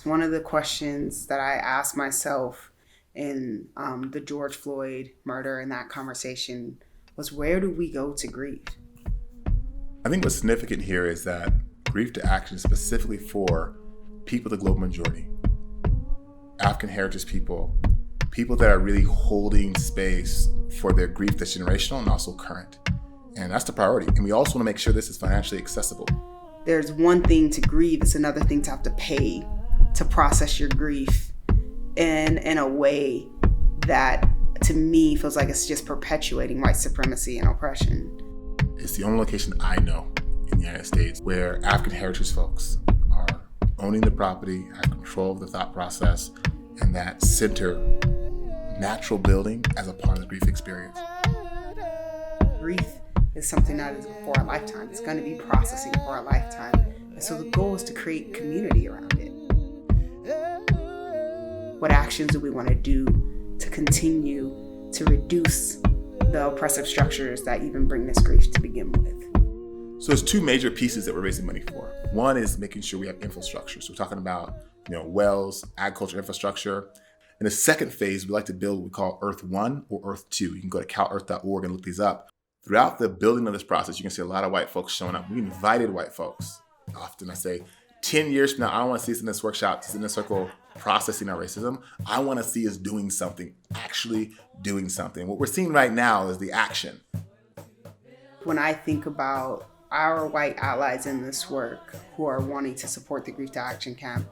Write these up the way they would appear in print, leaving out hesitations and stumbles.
One of the questions that I asked myself in the George Floyd murder and that conversation was, where do we go to grieve? I think what's significant here is that grief to action is specifically for people, the global majority, African heritage people that are really holding space for their grief that's generational and also current. And that's the priority. And we also want to make sure this is financially accessible. There's one thing to grieve, it's another thing to have to pay to process your grief in a way that, to me, feels like it's just perpetuating white supremacy and oppression. It's the only location I know in the United States where African heritage folks are owning the property, have control of the thought process, and that center natural building as a part of the grief experience. Grief is something that is for a lifetime. It's going to be processing for a lifetime. And so the goal is to create community around it. What actions do we want to do to continue to reduce the oppressive structures that even bring this grief to begin with? So there's two major pieces that we're raising money for. One is making sure we have infrastructure. So we're talking about, wells, agriculture infrastructure. In the second phase, we like to build what we call Earth 1 or Earth 2. You can go to CalEarth.org and look these up. Throughout the building of this process, you can see a lot of white folks showing up. We invited white folks. Often I say, 10 years from now, I don't want to see us in this workshop, just in a circle, processing our racism. I want to see us doing something, actually doing something. What we're seeing right now is the action. When I think about our white allies in this work who are wanting to support the Grief to Action Camp,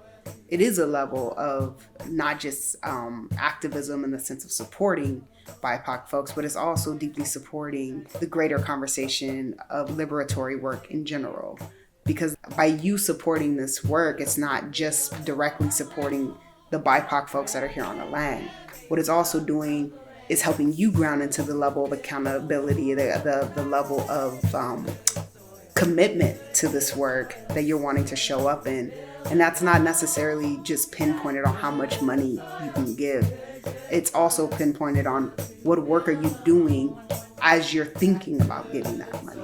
it is a level of not just activism in the sense of supporting BIPOC folks, but it's also deeply supporting the greater conversation of liberatory work in general. Because by you supporting this work, it's not just directly supporting the BIPOC folks that are here on the land. What it's also doing is helping you ground into the level of accountability, the level of commitment to this work that you're wanting to show up in. And that's not necessarily just pinpointed on how much money you can give. It's also pinpointed on what work are you doing as you're thinking about giving that money.